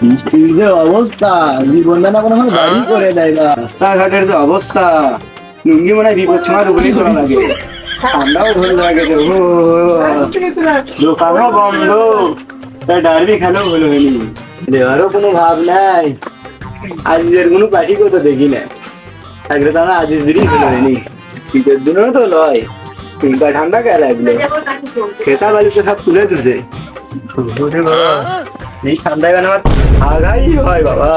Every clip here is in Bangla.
বৃষ্টির যে অবস্থা, জীবনটা না মনে হয় বাড়ি করে দেয় না। রাস্তাঘাটের যে অবস্থা, লুঙ্গি মনে হয় বিপদ সময় উপরেই করা লাগে। ঠান্ডাও ধরে লাগে, দোকানও বন্ধ, তাই ডারবি খেলেও হলো হয়নি। দেওয়ারও কোনো ভাব নাই। আজিজের কোনো পার্টি তো দেখি না, থাকলে তো আমরা আজিজ বিড়ি হলো হয়নি। শীতের দিনেও তো লয়, চিন্তা ঠান্ডা কে লাগলো, খেতা বাড়িতে সব তুলে তুলছে। এই ঠান্ডায় মানে আমার আঘাই হয় বাবা।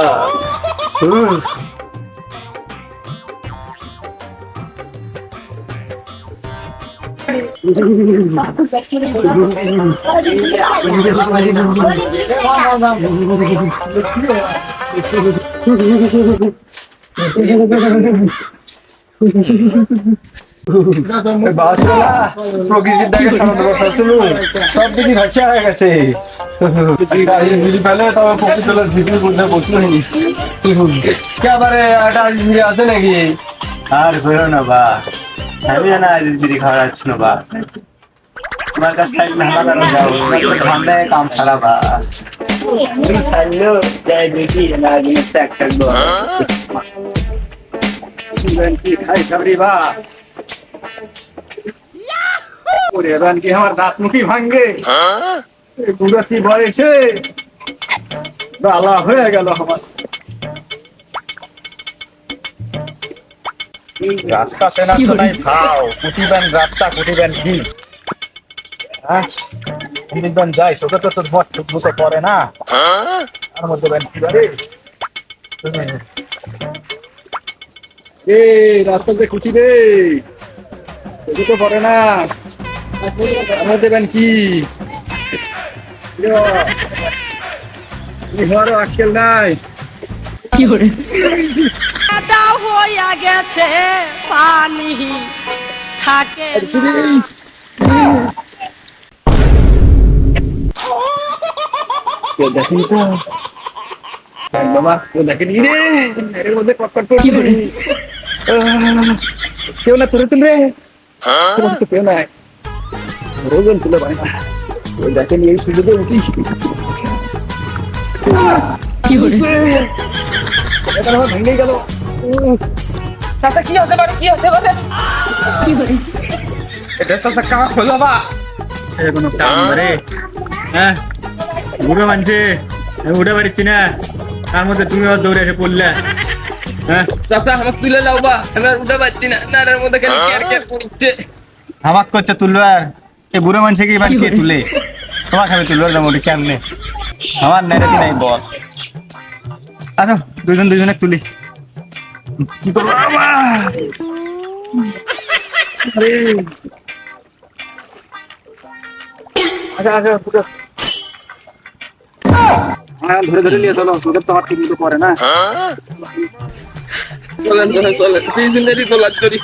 প্রকৃতির ডাকে সব দিকে ভাসে হয়ে গেছে। আছে নাকি আর বেরো না বা, আমি জানা দিদি খাওয়া যাচ্ছি না বা, তোমার কাছ থেকে ঠান্ডায় কাম ছাড়া বা ছাড়লেও যাই দেখি না জিনিসটা একটা খাই খাবি বা কি আমার দাঁত মুখি ভাঙ্গে পুরো কি বয়সে আলা হয়ে গেল আমার। রাস্তা সেনা তো নাই ভাও, কুটিবেন রাস্তা কুটিবেন কি? হ্যাঁ কুটিবেন যাই চোখে তো তোর ভট মতো পড়ে না, তার মধ্যে বেন কি বারে এ রাস্তাতে কুটি রে, চোখে তো পড়ে না, তার মধ্যে বেন কি? ঘরও আক্কেল নাই। কি করে দাও হইয়া গেছে পানি থাকে দেখেনি তো বাবা, দেখেনি রে, এর মধ্যে কটকট করছে। কেউ না তুলে তুলবে, কেউ নাই, রোজন তুলে পারে না। দেখেনি এই সুযোগে উঠি কি করে ভেঙে গেল। চাচা কি হচ্ছে মানে কি হচ্ছে মানে কি করে এটা চাচা কামা হলো বা কোনো কাম রে, হ্যাঁ বুড়ো মানছে উঠে পারছি না, তার মধ্যে তুমি দৌড়ে এসে পড়লে। হ্যাঁ চাচা আমাকে তুলে লাও বা, আমি আর উঠে পারছি না, নারের মধ্যে খালি কেয়ার কেয়ার করছে। হামাক করছে তুলবার, এই বুড়ো মানুষে কি কে তুলে তোমাকে আমি তুলবার যাবো কেমনে? আমার নেড়াতি নাই বস। আচ্ছা দুজনে তুলি, কি করবো বাবা? আরে আচ্ছা আচ্ছা হ্যাঁ ধরে ধরে নিয়ে চলো, তোদের তো হাত কিন্তু পরে না। চলেন চলেন চলেন, দুই দিনেরই তো লাগ করি।